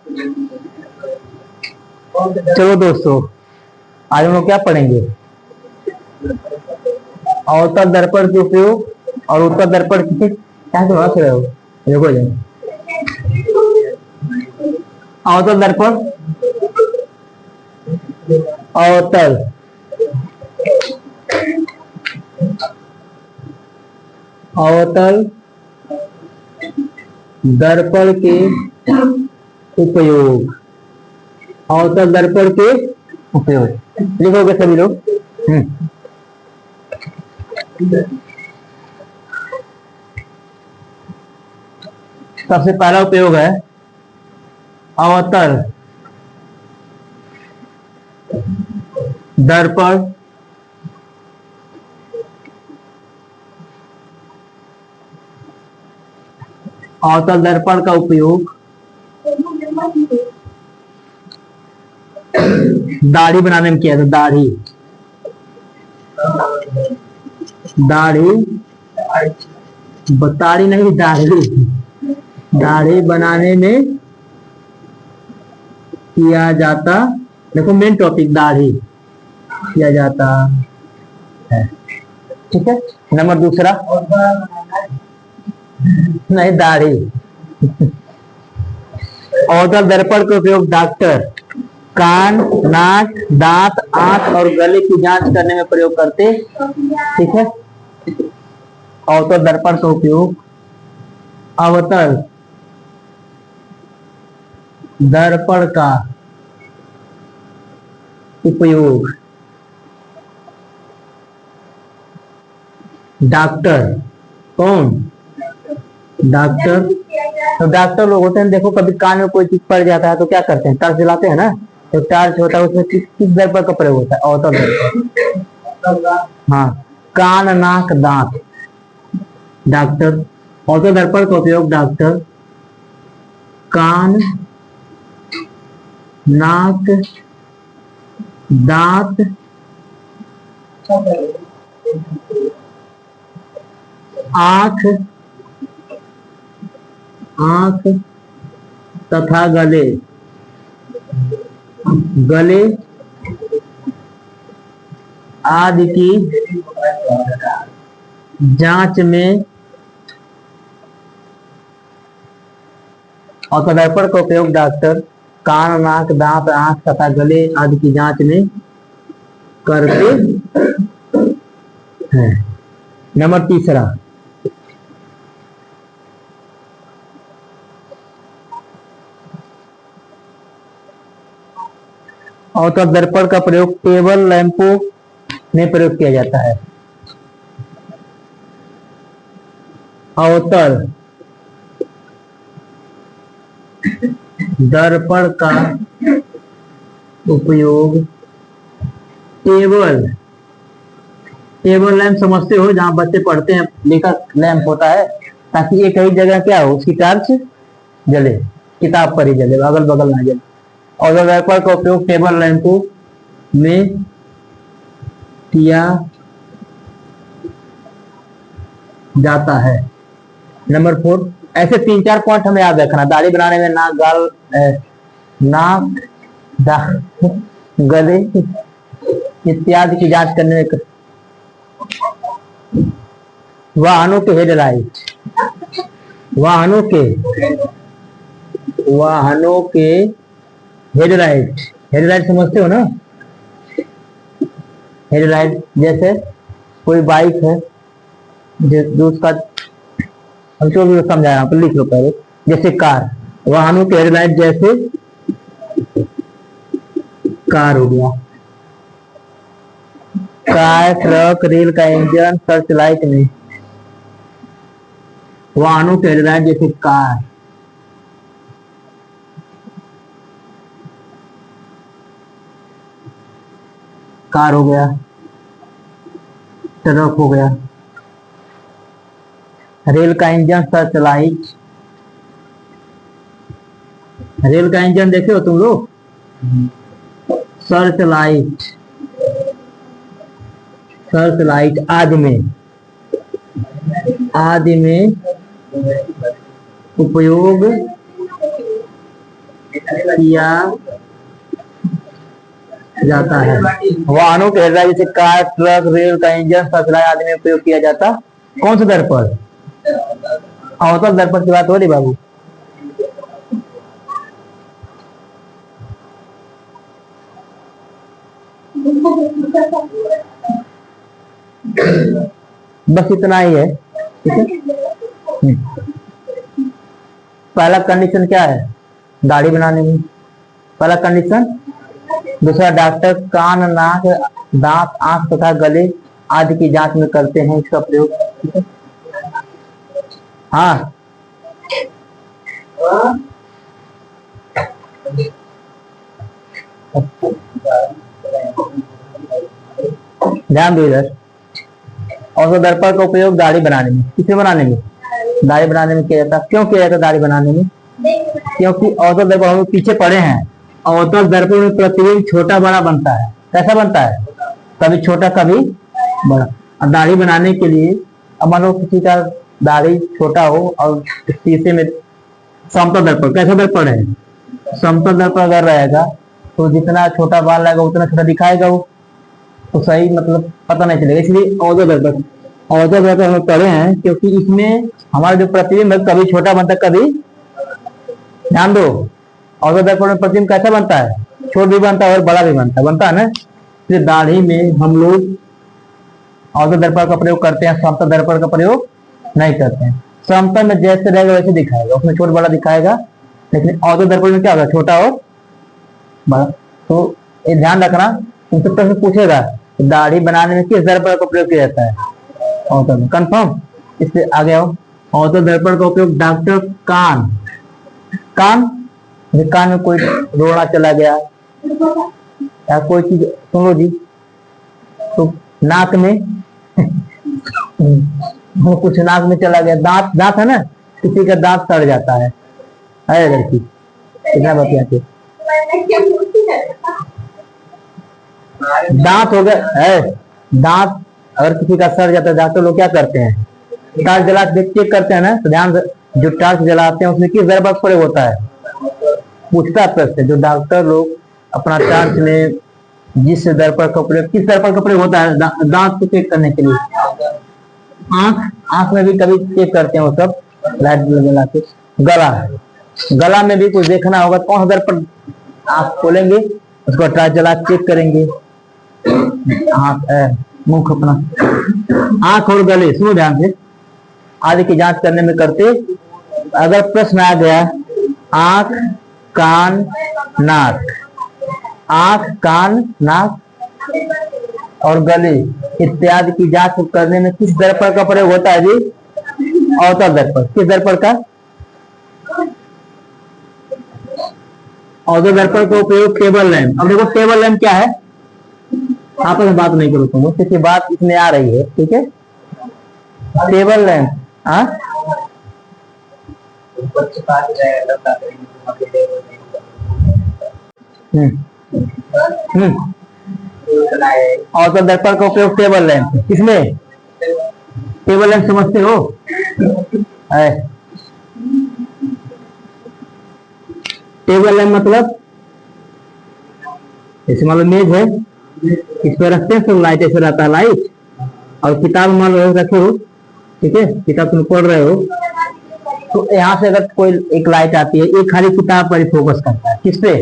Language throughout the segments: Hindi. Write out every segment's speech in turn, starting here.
चलो दोस्तों, आज हम लोग क्या पढ़ेंगे? अवतल दर्पण के उपयोग और उत्तल दर्पण की क्या तो हंस रहे हो? देखो जी, अवतल दर्पण, अवतल अवतल दर्पण के उपयोग, अवतल दर्पण के उपयोग लिखोगे सभी लोग। सबसे पहला उपयोग है अवतल दर्पण अवतल दर्पण का उपयोग दाढ़ी बनाने में किया था। दाढ़ी बताड़ी नहीं, दाढ़ी बनाने में किया जाता। देखो मेन टॉपिक दाढ़ी किया जाता है, ठीक है। नंबर दूसरा, नहीं दाढ़ी। अवतल दर्पण का उपयोग डॉक्टर कान, नाक, दांत, आंख और गले की जांच करने में प्रयोग करते, ठीक है। अवतल दर्पण का उपयोग, अवतल दर्पण का उपयोग डॉक्टर, कौन? डॉक्टर। तो डॉक्टर लोग होते हैं, देखो कभी कान में कोई चीज पड़ जाता है तो क्या करते हैं? टॉर्च जलाते हैं ना। तो टॉर्च होता है, उसमें किस दर्पण का प्रयोग होता है? अवतल दर्पण। हाँ, कान, नाक, दांत, डॉक्टर। अवतल दर्पण का उपयोग डॉक्टर कान, नाक, दांत, आंख तथा गले आदि की जांच में अवतल दर्पण का उपयोग डॉक्टर कान, नाक, दांत, आंख तथा गले आदि की जांच में करते हैं। नंबर तीसरा, अवतल दर्पण का प्रयोग टेबल लैंपों में प्रयोग किया जाता है। अवतल दर्पण का उपयोग टेबल लैंप समझते हो, जहां बच्चे पढ़ते हैं लेकर लैंप होता है, ताकि एक ही जगह क्या हो, उसकी टॉर्च जले, किताब पर ही जले, अगल बगल ना जले। अवतल दर्पण का उपयोग टेबल लैंपों में किया जाता है। नंबर 4, ऐसे 3-4 पॉइंट हमें याद रखना। दाढ़ी बनाने में नाक, गले इत्यादि की जांच करने में। वाहनों के हेडलाइट, वाहनों के हेडलाइट समझते हो ना? हेडलाइट जैसे कोई बाइक है जो उसका, हम जो भी समझाया आप लिख लो पहले। जैसे कार, वाहनों के हेडलाइट जैसे कार हो गया। कार, ट्रक, रेल का इंजन, सर्च लाइट में वाहनों के हेडलाइट जैसे कार हो गया, ट्रक हो गया। रेल का इंजन, सर्च लाइट। रेल का इंजन देखे हो तुम लोग? सर्च लाइट आदि में उपयोग किया जाता है। वाहनों के हेडलाइट जैसे कार, ट्रक, रेल का इंजन, ससलाई आदि में उपयोग किया जाता कौन सा दर्पण? अवतल दर्पण की बात हो रही बाबू। बस इतना ही है, ठीक है। पहला कंडीशन क्या है दाढ़ी बनाने में? पहला कंडीशन। दूसरा, डॉक्टर कान, नाक, दांत, आंख तथा गले आदि की जांच में करते हैं इसका प्रयोग, ठीक है। हाँ, ध्यान दो इधर। और दर्पण का उपयोग दाढ़ी बनाने में, किसे बनाने में? दाढ़ी बनाने में किया जाता है। क्यों किया जाता है दाढ़ी बनाने में? क्योंकि अवतल दर्पण हम पीछे पड़े हैं। अवतल दर्पण में प्रतिबिंब छोटा बड़ा बनता है। कैसा बनता है? कभी छोटा कभी बड़ा। और दाढ़ी बनाने के लिए अब मान लो किसी का दाढ़ी छोटा हो और शीशे में समतल दर्पण, कैसा दर्पण है? समतल दर्पण अगर रहेगा तो जितना छोटा बाल रहेगा उतना छोटा दिखाएगा वो, तो सही मतलब पता नहीं चलेगा। इसलिए अवतल दर्पण, अवतल दर्पण हम पढ़े हैं क्योंकि इसमें हमारा जो प्रतिबिंब है कभी छोटा बनता है कभी, ध्यान दो, अवतल दर्पण में प्रतिबिंब कैसा बनता है? छोटा भी बनता है और बड़ा भी बनता है ना। इसलिए दाढ़ी में हम लोग अवतल दर्पण का प्रयोग करते हैं, समतल दर्पण का प्रयोग नहीं करते हैं। समतल में जैसे रहेगा वैसे दिखाएगा, उसमें छोटा बड़ा दिखाएगा, लेकिन अवतल दर्पण में क्या होगा? छोटा और बड़ा। तो ये ध्यान रखना, तुमसे प्रश्न पूछेगा दाढ़ी बनाने में किस दर्पण का प्रयोग किया जाता है? अवतल में, कंफर्म। इसलिए आगे आओ। अवतल दर्पण का उपयोग डॉक्टर कान, कान में कोई रोना चला गया या कोई चीज सुन लो जी, तो नाक में वो कुछ नाक में चला गया, दांत है ना, किसी का दांत सड़ जाता है लड़की, कितना बतियाते दांत हो गया है, दांत अगर किसी का सड़ जाता है डॉक्टर लोग क्या करते हैं? टार्च जला के चेक करते हैं ना। तो ध्यान, जो टार्च जलाते हैं उसमें किस दर्पण का प्रयोग होता है? पूछता है प्रश्न, जो डॉक्टर लोग अपना टार्च में जिस दर्पण का प्रयोग, किस दर्पण का प्रयोग होता है दांत को चेक करने के लिए? आंख में भी कभी चेक करते हैं वो सब, लाइट जला के। गला में भी कुछ देखना होगा, कौन सा दर्पण? आंख खोलेंगे, उसको टार्च जला के चेक करेंगे। मुख अपना, आंख और गले, सुनो ध्यान से, आदि की जांच करने में करते। अगर प्रश्न आ गया आंख, कान, नाक, आंख, कान, नाक और गले इत्यादि की जांच करने में किस दर्पण का प्रयोग होता है जी? अवतल दर्पण। किस दर्पण का? अवतल दर्पण का उपयोग टेबल लैंप। अब देखो टेबल लैंप क्या है, आपस में बात नहीं करो तुम, क्योंकि बात इसमें आ रही है, ठीक है। टेबल लैंप, हाँ अवतल दर्पण का उपयोग टेबल लैंप, किसमें? टेबल लैंप समझते हो? टेबल लैंप मतलब जैसे मान लो मेज है, इस पर रखते हैं सब, लाइट ऐसे रहता है लाइट, और किताब मान लो रखे हो, ठीक है, किताब तुम पढ़ रहे हो, तो यहाँ से अगर कोई एक लाइट आती है, एक खाली किताब पर ही फोकस करता है, किस पे?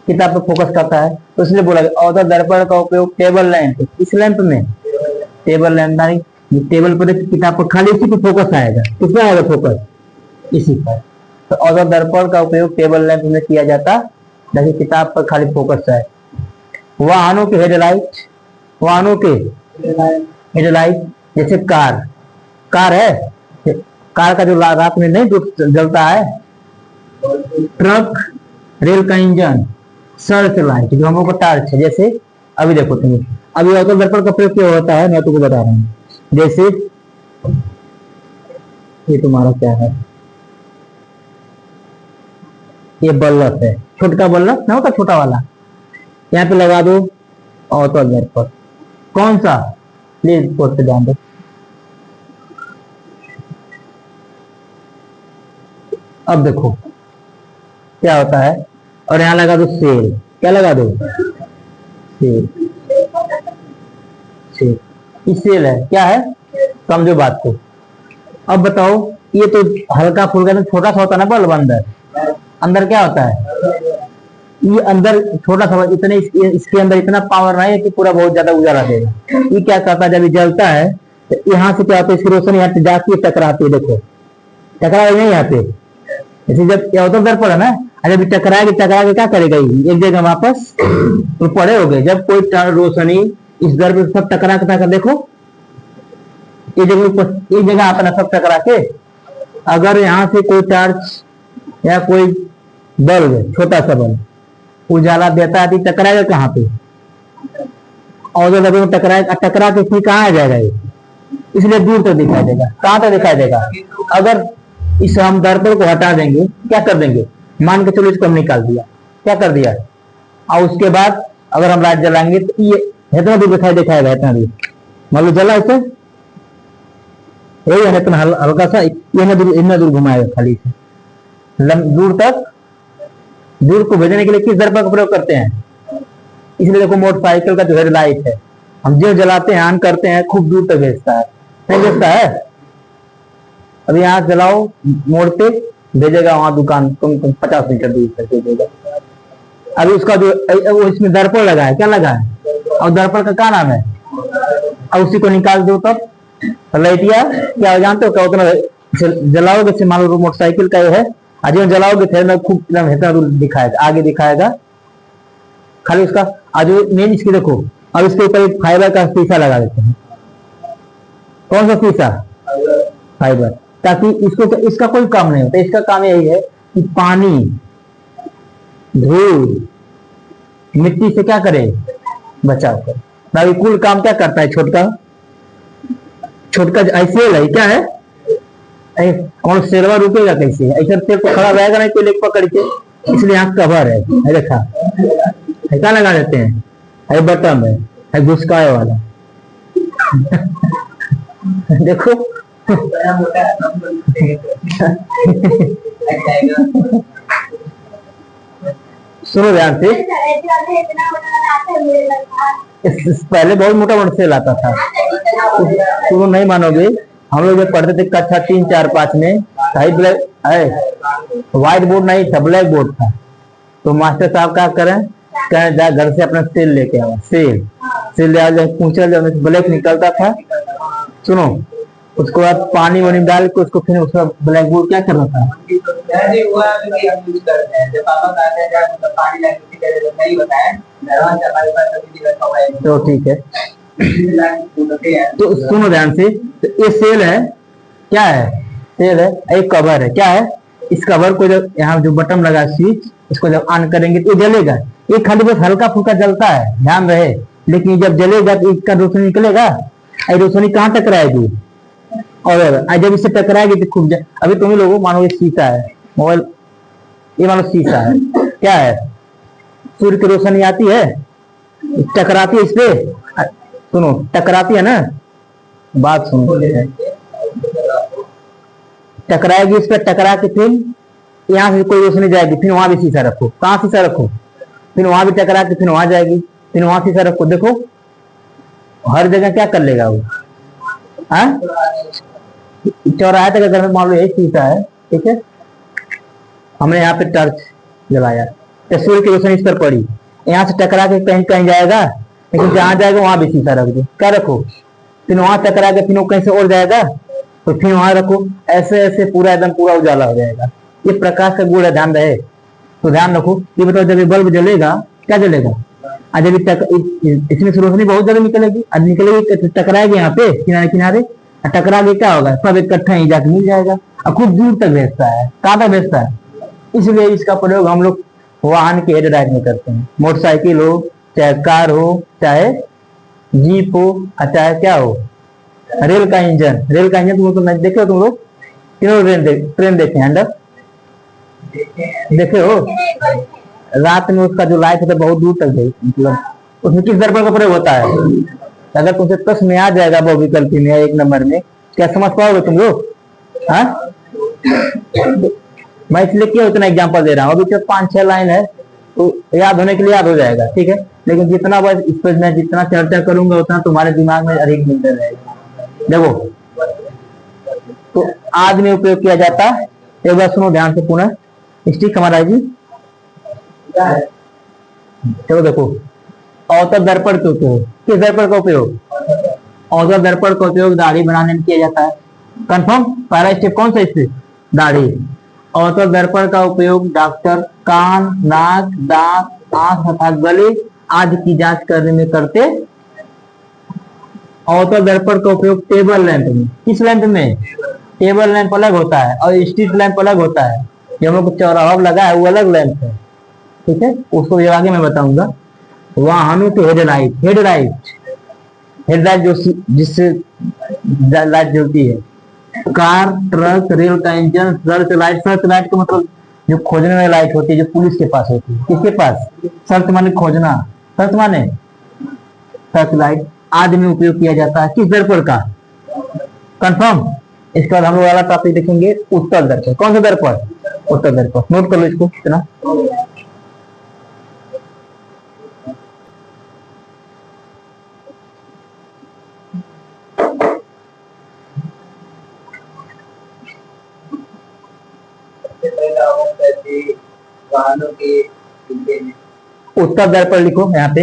किताब पर फोकस करता है, तो इसलिए बोला अवतल दर्पण का उपयोग टेबल लैंप, इस लैंप में टेबल लैंप नहीं, टेबल पर किताब पर खाली इसी पर फोकस आएगा, किसमें आएगा फोकस? इसी पर। तो अवतल दर्पण का उपयोग टेबल लैंप में किया जाता, जैसे किताब पर खाली फोकस है। वाहनों के हेडलाइट, वाहनों के हेडलाइट जैसे कार है, कार का जो रात में नहीं जलता है, ट्रक, रेल का इंजन, सर्च लाइट जो हम लोग का टार्च है। जैसे अभी देखो तुम्हें, अभी अवतल दर्पण का प्रयोग क्या होता है मैं तुमको बता रहा हूँ। जैसे ये तुम्हारा क्या है, ये बल्ब है, छोटा बल्ब ना होता छोटा वाला, यहाँ पे लगा दो अवतल दर्पण, कौन सा? प्लीज बोर्ड पे ध्यान दो। अब देखो क्या होता है, और यहाँ लगा दो सेल। क्या लगा दो? सेल। सेल, ये सेल है। क्या है? समझो बात को। अब बताओ, ये तो हल्का फुल्का तो छोटा सा होता है ना बल्ब, अंदर अंदर क्या होता है? ये अंदर छोटा सा, इतने इसके अंदर इतना पावर नहीं है कि पूरा बहुत ज्यादा उजाला देगा। ये क्या करता है, जब ये जलता है तो यहाँ से क्या होता है, इसकी रोशनी यहाँ जाती है, टकराती है। देखो टकरा नहीं यहाँ पे, जैसे जब क्या होता है दर्पण है ना, जब टकरा के क्या करेगा, एक जगह वापस तो पड़े हो गए। जब कोई रोशनी इस दर्पण सब टकरा के देखो, एक जगह आता ना सब टकरा के, अगर यहाँ से कोई टॉर्च या कोई बल्ब, छोटा सा बल्ब उजाला देता है तो टकराएगा कहाँ पे? और जो लगे टकरा के फिर कहाँ आ जाएगा ये? इसलिए दूर तक दिखाई देगा। कहाँ तक दिखाई देगा? अगर इस हम दर्पण को हटा देंगे, क्या कर देंगे, मान के चलो इसको हम निकाल दिया, क्या कर दिया, और उसके बाद अगर हम लाइट जलाएंगे तो ये इतना दूर दिखाई देखाएगा, इतना दूर। मान लो जला इसे, यही है इतना हल्का सा, इतना दूर घुमाएगा खाली से, दूर तक। दूर को भेजने के लिए किस दर्पण का प्रयोग करते हैं? इसलिए देखो मोटरसाइकिल का जो हेडलाइट है, हम जो जलाते हैं, ऑन करते हैं, खूब दूर तक भेजता है, नहीं भेजता है? अभी यहाँ जलाओ मोड़ पे, भेजेगा वहां दुकान कम 50 मीटर दूर तक भेजेगा। अभी उसका जो इसमें दर्पण लगा है, क्या लगा है, और दर्पण का क्या नाम है, और उसी को निकाल दो तब लाइटिया क्या जानते हो क्या उतना जलाओगे, मान लो मोटरसाइकिल का ये है, आज जलाओगे थे खूब इतना दूर दिखाएगा, आगे दिखाएगा खाली उसका। आज मेन इसकी देखो, अब इसके ऊपर एक फाइबर का शीशा लगा देते हैं। कौन सा शीशा? फाइबर, ताकि इसको इसका कोई काम नहीं होता। इसका काम यही है कि पानी, धूल, मिट्टी से क्या करे, बचाव करे। ना कुल काम क्या करता है छोटका ऐसे है, क्या है, कौन सेलवा रुकेगा कैसे, ऐसा सेल तो खड़ा रहेगा नहीं, कोई लेक पकड़ के, इसलिए यहाँ कवर है, देखा है, क्या लगा देते हैं, है बटन है घुसकाए वाला देखो सुनो ध्यान से, पहले बहुत मोटा मोटा सेल आता था, तुम नहीं मानोगे, हम लोग जब पढ़ते थे कक्षा 3, 4, 5 में, ब्लैक है, व्हाइट बोर्ड नहीं था, ब्लैक बोर्ड था। तो मास्टर साहब क्या करें, जा घर से अपना सेल लेके आवा, सेल ले आओ, पूछा जब ब्लैक निकलता था, सुनो, उसको बाद पानी वानी डाल के उसको फिर उसका ब्लैक बोर्ड क्या करना था, तो ठीक है। तो सुनो ध्यान से, तो ये सेल है, क्या है, सेल है, एक कवर है, क्या है, इस कवर को जब यहाँ जो बटन लगा स्विच, इसको जब ऑन करेंगे तो ये जलेगा। ये खाली बस हल्का फुल्का जलता है, ध्यान रहे, लेकिन जब जलेगा तो इसका रोशनी निकलेगा, रोशनी कहाँ टकराएगी, और जब इससे टकराएगी तो खूब अभी तुम लोगों मानो ये शीशा है, मोबाइल ये मानो शीशा है, क्या है, सूर्य की रोशनी आती है, टकराती है इस पे, सुनो टकराती है ना, बात सुनो, टकराएगी इस पे, टकरा के फिर यहाँ से कोई रोशनी जाएगी, फिर वहां भी शीशा रखो, कहाँ शीशा रखो, फिर वहां भी टकरा के फिर वहां जाएगी, फिर वहां शीशा रखो, देखो हर जगह क्या कर लेगा वो, हाँ चौराहे तक अगर मान लो यही शीशा है, ठीक है, हमने यहाँ पे टॉर्च जलाया, तो सूर्य की रोशनी इस पर पड़ी, यहाँ से टकरा के कहीं कहीं जाएगा, लेकिन जहां जाएगा वहां भी शीशा रख दो, क्या रखो, फिर वहां टकरा के फिर कहीं से और जाएगा तो फिर वहां रखो, ऐसे ऐसे पूरा एकदम पूरा उजाला हो जाएगा। ये प्रकाश का गुण है, ध्यान रहे, तो ध्यान रखो। ये बताओ जब ये बल्ब जलेगा, क्या जलेगा, जब इसमें से रोशनी बहुत ज्यादा निकलेगी, टकराएगी यहाँ पे किनारे किनारे, टकरा के क्या होगा, सब इकट्ठा ही जाके मिल जाएगा, और खूब दूर तक भेजता है, कहाँ तक भेजता है। इसलिए इसका प्रयोग हम लोग वाहन के हेडलाइट में करते हैं, मोटरसाइकिल हो, चाहे कार हो, चाहे जीप हो, चाहे क्या हो, रेल का इंजन तुम तो देखे हो, तुम लोग ट्रेन देखे हैं, देखे हो, रात में उसका जो लाइट होता है बहुत दूर तक गई, मतलब उसमें किस दर्पण का प्रयोग होता है। अगर तुमसे प्रश्न में आ जाएगा बहुविकल्पी में 1 नंबर में, क्या समझ पाओगे तुम लोग, हाँ मैं इसलिए क्यों उतना एग्जांपल दे रहा हूँ, अभी तो 5-6 लाइन है तो याद होने के लिए याद हो जाएगा, ठीक है। लेकिन जितना बस इस पर मैं जितना चर्चा करूंगा उतना तुम्हारे दिमाग में अधिक मिलता रहेगा। देखो, तो आज में उपयोग किया जाता है, एक बार सुनो ध्यान से पुनः। स्टिक हमारा जी, चलो देखो, औसत दर्पण का उपयोग, किस दर्पण का उपयोग? औसत दर्पण का उपयोग दाढ़ी बनाने में किया जाता है। कंफर्म? पहला स्टेप कौन सा इससे? दाढ़ी। औसत दर्पण का उपयोग डॉक्टर कान, नाक, दांत, आंख तथा गले आदि की जांच करने में करते। औसत दर्पण का उपयोग टेबल लैंप में, किस लैंप में? टेबल लैंप अलग होता है और स्ट्रीट लैंप अलग होता है। जो हम लोग चौराहा लगा है वो अलग लैंप है, ठीक है, उसको ये आगे मैं बताऊंगा। वाहनों के हेडलाइट, हेडलाइट जो जिससे लाइट जलती है। कार, ट्रक, रेल का इंजन, सर्च लाइट का मतलब जो खोजने वाली लाइट होती है, जो पुलिस के पास होती है। किसके पास? सर्च माने खोजना, सर्च माने सर्च लाइट आदि में उपयोग किया जाता है। किस दर्पण का? कंफर्म? इसके बाद हम लोग वाला टॉपिक देखेंगे उत्तल दर्पण। कौन सा दर्पण? उत्तल दर्पण। नोट कर लो इसको कितना। उत्तल दर्पण लिखो यहाँ पे,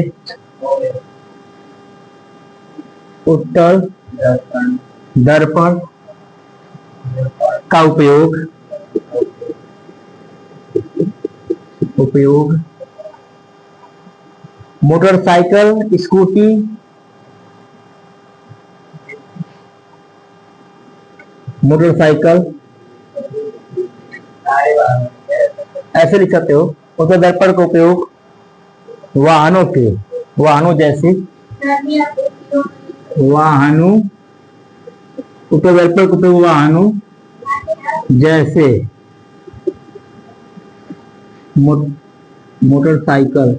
उत्तल दर्पण का उपयोग मोटरसाइकिल, स्कूटी, ऐसे लिख सकते हो। उत्तल दर्पण का उपयोग वाहनों जैसे उत्तल दर्पण का उपयोग वाहनों जैसे मोटरसाइकिल,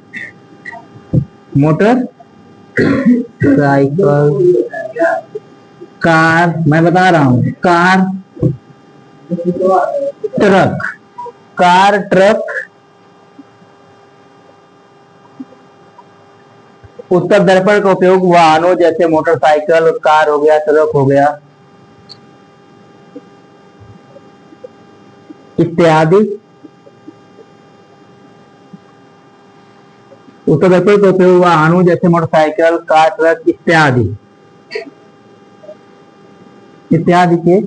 कार, मैं बता रहा हूं, ट्रक। उत्तल दर्पण का उपयोग वाहनों जैसे मोटरसाइकिल, कार हो गया, ट्रक हो गया इत्यादि। उत्तल दर्पण का उपयोग वाहनों जैसे मोटरसाइकिल, कार, ट्रक इत्यादि के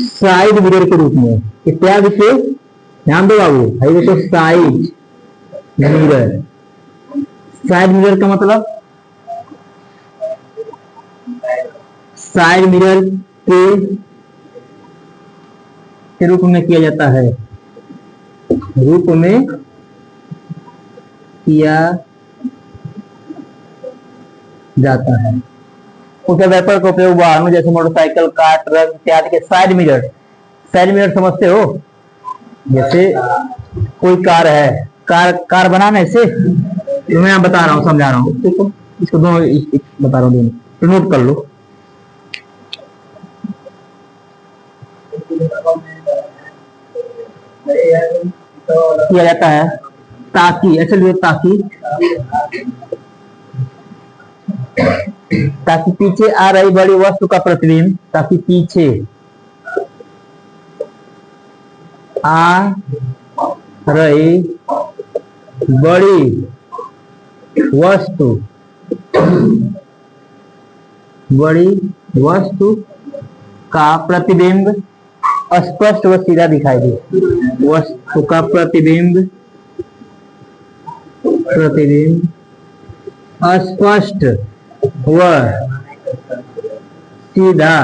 साइड मिरर के रूप में। इत्यादि के, ध्यान दो बाबू भाई, देखो साइड मिरर का मतलब साइड मिरर के रूप में किया जाता है, उत्तल दर्पण का उपयोग वाहनों जैसे मोटरसाइकिल, कार, ट्रक इत्यादि के साइड मिरर समझते हो? जैसे कोई कार है, कार बनाना इसे तो मैं बता रहा हूँ, समझा रहा हूँ, ठीक है। इसको दोनों बता रहा हूँ, दोनों तो नोट कर लो। किया जाता है ताकि, ऐसे लिए ताकि पीछे आ रही बड़ी वस्तु का प्रतिबिंब, ताकि पीछे आ रही बड़ी वस्तु का प्रतिबिंब स्पष्ट व सीधा दिखाई दे। वस्तु का प्रतिबिंब स्पष्ट व सीधा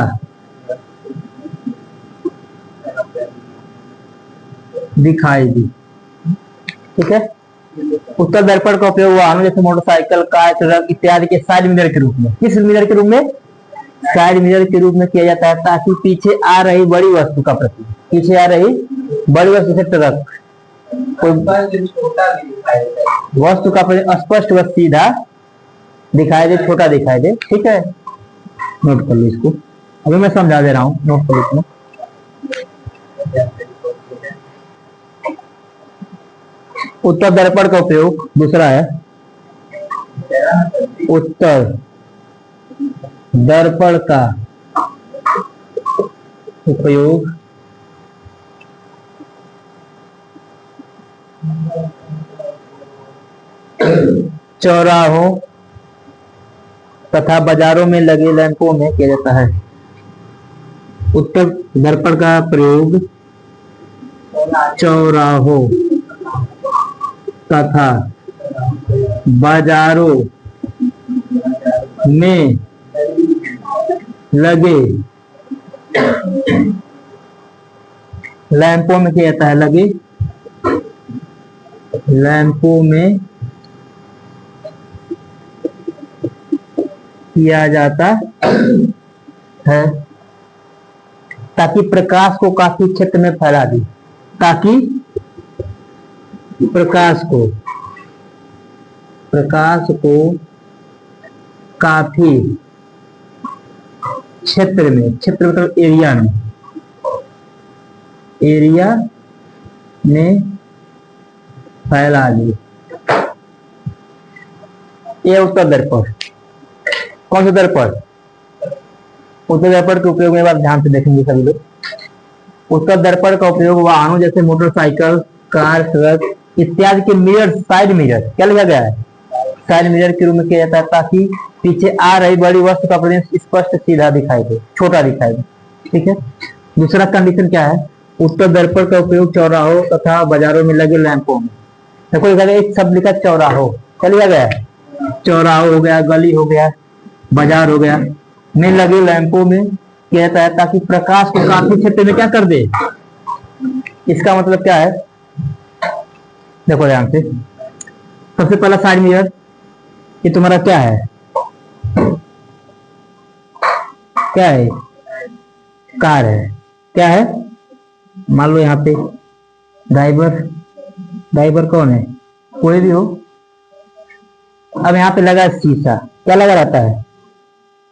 दिखाई दी, ठीक है। उत्तल दर्पण का उपयोग वाहनों जैसे मोटरसाइकिल, कार, ट्रक इत्यादि के साइड मिरर के रूप में, किस मिरर के रूप में? साइड मिरर के रूप में किया जाता है, ताकि पीछे आ रही बड़ी वस्तु का प्रतिबिंब, पीछे आ रही बड़ी वस्तु से ट्रक वस्तु का स्पष्ट व सीधा दिखाई दे, छोटा दिखाई दे, ठीक है। नोट कर लो इसको, अभी मैं समझा दे रहा हूँ, नोट कर लो। उत्तर दर्पण का उपयोग दूसरा है, उत्तर दर्पण का उपयोग चौराहों तथा बाजारों में लगे लैंपों में किया जाता है। उत्तर दर्पण का प्रयोग चौराहों तथा बाजारों में लगे लैंपों में किया जाता है। लगे लैंपों में किया जाता है ताकि प्रकाश को काफी क्षेत्र में फैला दे, ताकि प्रकाश को काफी क्षेत्र में, क्षेत्र मतलब एरिया में फैला दे। यह उत्तर दर्पण। कौन सा दर्पण? उत्तर दर्पण के उपयोग में बात ध्यान से देखेंगे सभी लोग। उत्तर दर्पण का उपयोग वाहनों जैसे मोटरसाइकिल, कार, ट्रक इत्यादि के मिरर, साइड मिरर, क्या लिखा गया है? साइड मिरर के रूप में किया जाता है ताकि पीछे आ रही बड़ी वस्तु का प्रतिबिंब स्पष्ट सीधा दिखाई दे, छोटा दिखाई दे। ठीक है। दूसरा कंडीशन क्या है? उत्तर दर्पण का उपयोग चौराहों तथा बाजारों में लगे लैंपों में। देखो लिखा गया, एक शब्द लिखा चौराहों, क्या लिखा गया है? चौराहों हो गया, गली हो गया, बाजार हो गया, में लगे लैंपों में किया जाता है ताकि प्रकाश को काफी क्षेत्र में क्या कर दे। इसका मतलब क्या है? देखो ध्यान से, सबसे पहला साइड मिरर, ये तुम्हारा क्या है? क्या है? कार है। क्या है? मान लो यहाँ पे ड्राइवर कौन है? कोई भी हो। अब यहाँ पे लगा शीशा, क्या लगा रहता है?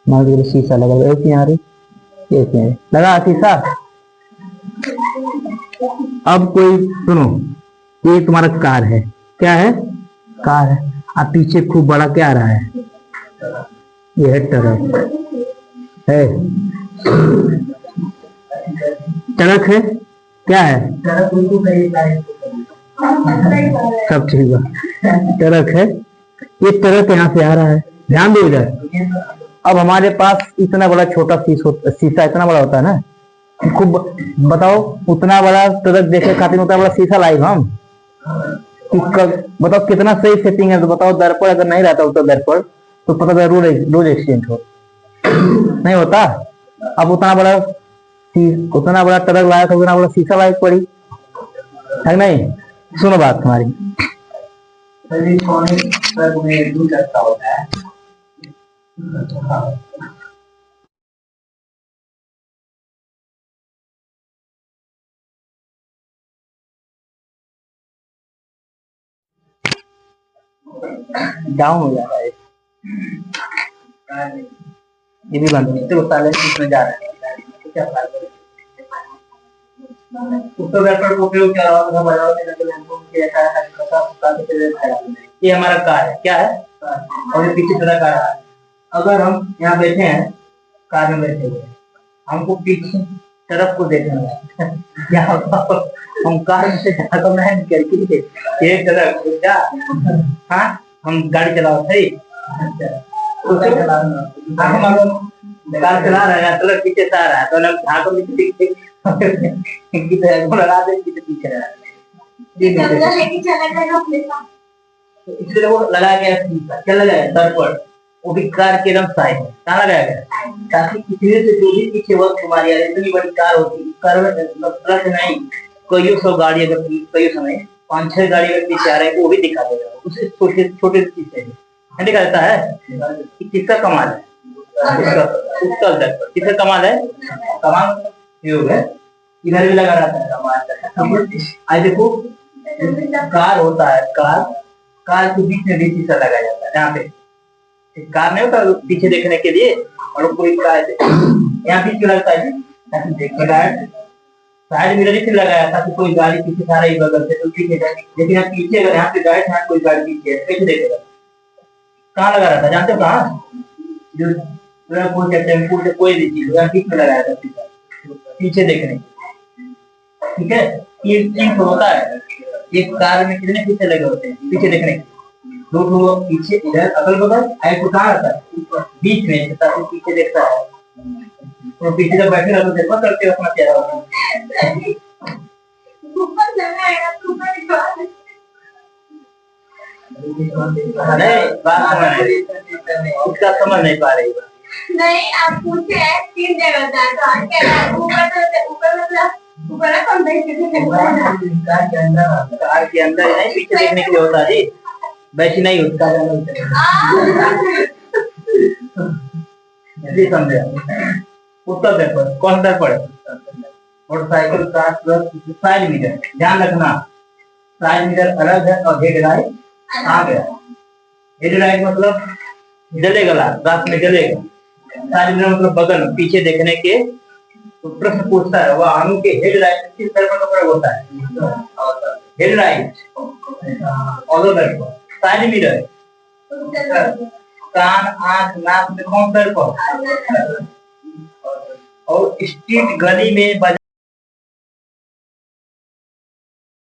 मान लो शीशा लगा, एक यहाँ लगा शीशा। अब कोई सुनो, ये तुम्हारा कार है। क्या है? कार है। अब पीछे खूब बड़ा क्या आ रहा है? ये है ट्रक है। ट्रक है। क्या है? सब ठीक है। ट्रक है। ये ट्रक यहाँ से आ रहा है, ध्यान दो इधर। अब हमारे पास इतना बड़ा छोटा शीशा इतना बड़ा होता है ना, खूब बताओ, उतना बड़ा ट्रक देखे खातिर उतना बड़ा शीशा लाए हम। बताओ कितना सही सेटिंग है। तो बताओ, दर्पण अगर नहीं रहता उत्तर दर्पण तो पता था रोज एक्सीडेंट हो नहीं होता। अब उतना बड़ा ट्रक लाया था, उतना बड़ा शीशा लायक पड़ी है नहीं। सुनो बात हमारी, डाउन हो जाता है। ये भी बंद नहीं, तो साले इसमें जा रहा है। क्या उत्तर दर्पण का उपयोग क्या होता है? बाजार में लगे लैंपों में किया जाता है ताकि प्रकाश को काफी क्षेत्र में फैला दे। ये हमारा कार है। क्या है? और ये पीछे ट्रक आ रहा है। अगर हम यहाँ बैठे हैं, कार में बैठे हुए, हमको पीछे तरफ को देखना है क्या होगा? हम कार में से तो मैं करके ये तरफ क्या? हाँ, हम गाड़ी चला सही। तो कार चला रहे हैं, ट्रक पीछे से आ रहा है, तो हम हाँ को पीछे लगा दे, पीछे रहा इसलिए वो लगा गया शीशा। क्या लगाया? दर्पण। वो भी कार के एकदम साइड में कहाँ लगाया गया? ताकि किसी से जो भी पीछे वक्त हमारी आ रही, इतनी बड़ी कार होती, कार में ट्रक नहीं, कई सौ गाड़ी, अगर कई समय 5-6 गाड़ी अगर पीछे आ रहे हैं वो भी दिखा देगा। उसे छोटे छोटे शीशे दिखा देता है। किसका कमाल है? उत्तर दर्पण। किसका कमाल है? कमाल योग है। इधर भी लगा रहता है कमाल। आज देखो, कार होता है, कार के बीच में भी शीशा लगाया जाता है। यहाँ पे कार नहीं होता पीछे देखने के लिए, और कोई यहाँ बीच में लगता है ताकि देखने का साइड मिरर इसलिए लगाया था कि कोई गाड़ी पीछे से आ रही बगल से तो पीछे जाएगी, लेकिन अब पीछे अगर यहाँ पे गाड़ी यहाँ कोई गाड़ी पीछे है कैसे देखेगा? कहाँ लगा रहा था जानते हो कहाँ? जो ट्रक से टेम्पो से कोई भी चीज यहाँ बीच में लगाया था पीछे देखने के। ठीक है, ये चीज होता है एक कार में कितने पीछे लगे होते हैं पीछे देखने के, दो दो पीछे इधर अगल बगल एक तो कहाँ रहता है बीच में ताकि पीछे देखता है, तो पीछे जब बैठे रहते देखो करते हो अपना चेहरा नहीं बात उसका समझ नहीं पा रही नहीं आप पूछे हैं 3 जगह था तो ऊपर ऊपर कम कार के अंदर नहीं पीछे देखने के लिए होता है जी, वैसे नहीं उसका समझे। उत्तर पेपर कौन सा पढ़े? Motorcycle car plus side mirror, ध्यान रखना साइड मिरर अलग है और हेड लाइट आ गया। हेड लाइट मतलब जलेगा रात में जलेगा, साइड मिरर मतलब बगल पीछे देखने के। तो प्रश्न पूछता है वाहनों के हेड लाइट किस तरह का प्रयोग होता है? हेड लाइट साइड मिरर कान आंख नाक में कौन सर पर, और स्ट्रीट गली में